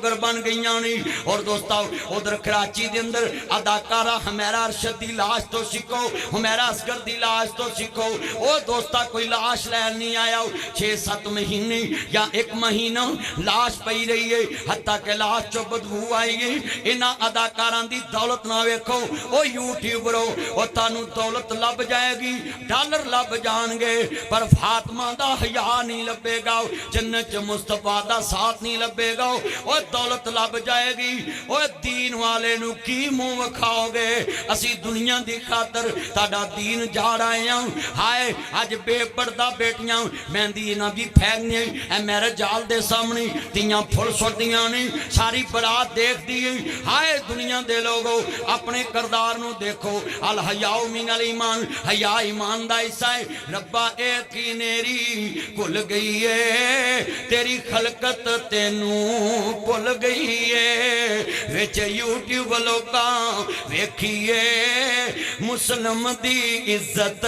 मगर बन गई नहीं। और दोस्तों उधर कराची के अंदर अदाकारा हुमैरा अरशद की लाश तो सीखो, हुमैरा असगर की लाश तो सीखो। वो दोस्ता कोई लाश लैन नहीं आया, 6-7 महीने या 1 महीना लाश पई रही है, हत्ता के लाश चो बदबू आई है। इन्हां अदाकारां दी दौलत ना वेखो ओ यूट्यूबरो, ओ तानू दौलत लभ जाएगी, डॉलर लभ जाएंगे, पर फातिमा दा हया नहीं लभेगा, जन्नत च मुस्तफा दा साथ नहीं लभेगा। ओ दौलत लभ जाएगी, ओ दीन वाले नू की मुंह विखाओगे? असी दुनिया दी खातर ताड़ा दीन जा रहे हैं। हाय अज बेपरदा बेटियां मेहंदी इन्हां दी फैगने ए मेरे जाल दे सामने तियां फुल सुटदियां ने, सारी बरात देखदी है। हाय दुनिया दे लोगो अपने करदार नू देखो, अल हयाउ मिनल ईमान, हया ईमान दा हिस्सा है। रब्बा ए की नेरी भुल गई है, तेरी खलकत तेनू भुल गई है। विच यूट्यूब लोकां वेखिए मुसलम दी इज्जत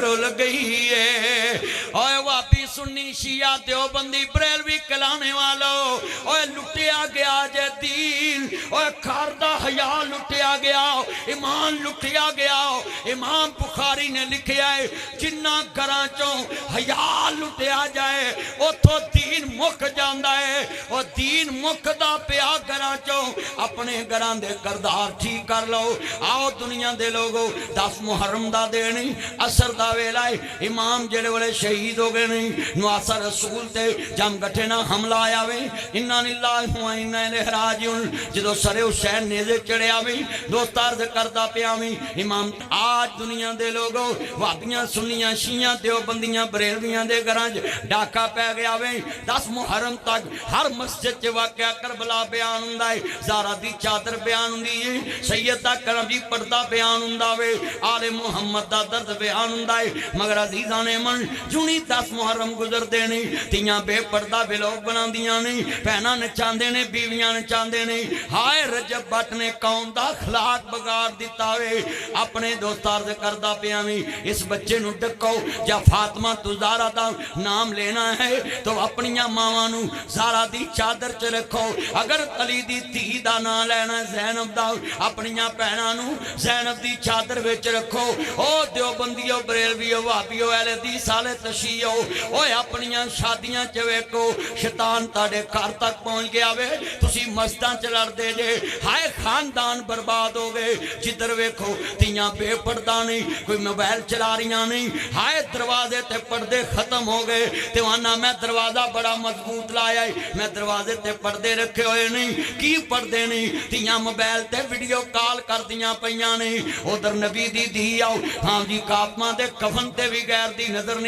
रुल गई है। ओए वापी सुन्नी शिया देवबंदी बरेलवी कलाने वालों, ओए लुटिया गया जे दीन, ओए घर दा हया लुटिया गया, ईमान लुटिया गया। इमाम बुखारी ने लिखा है जिन्ना घरां चों हया लुटिया जाए उथों दीन मुक जांदा है। और दीन मुकदा पिया घरां चों, अपने घरां दे करदार ठीक कर लो। आओ दुनिया दे लोगो 10 मुहर्रम दा दिन असर दा वेला है, इमाम जेड़े वाले शहीद हो गए नहीं, नवासा रसूल ते जम गठे ना हमला आया वे, इन्ना लिल्लाहि व इन्ना इलैहि राजिऊन। जदों सरे हुसैन नेज़े चढ़िया वे, दोस्त अर्ज करदा पिया वे इमाम आज दुनिया दे लोगो वाबियां सुन्नियां शियां देवबंदियां बरेलवियां दे घरां च डाका पै गया वे। 10 मुहर्रम तक हर मस्जिद च वाकया करबला बयान हुंदा है, ज़ारा दी चादर बयान हुंदी है, सैयदा करम दी पर्दा बयान हुंदा वे, आले मुहम्मद दा दर्द बयान हुंदा है। मगर अजीज़ां ने मन जुनी 10 मुहर्रम गुजरदे ने, तियां बेपर्दा विलोक बनांदियां ने, भैणां नचांदे ने, बीवियां नचांदे ने। हाय रजब भट्ट ने कौम दा अखलाक बगाड़ दिता वे। अपने दोस्त अर्ज करदा पिया वी इस बच्चे नू डको, जा फातिमा तू ज़ारा दा नाम लेना है तो अपनियां मावां नू ज़ारा दी चादर च रखो। अगर अली दी धी दा नाम लेना है ज़ैनब दा, अपनियां भैणां नू ज़ैनब दी चादर विच रखो। ओ देवबंदियो बरेलवियो वाबियो अहले दी साले तशियो, ओए अपनियां शादियां च वेखो शैतान तुहाडे घर तक पहुंच गया वे, तुसी मस्जिदां च लड़दे जे। हाय खानदान बर्बाद हो गए, जिधर वेखो तियां बेपर्दा नहीं, कोई मोबाइल चला रही नहीं। हाय दरवाजे ते पर्दे खत्म हो गए, तेवाना मैं दरवाजा बड़ा मजबूत लाया है, मैं दरवाजे ते पर्दे रखे हुए नहीं, की पर्दे नहीं, तियां मोबाइल ते वीडियो कॉल कर दियां पईयां ने। उधर नबी दी धी आओ, हाँ जी कापमा दे कफन ते भी गैर दी नजर नहीं।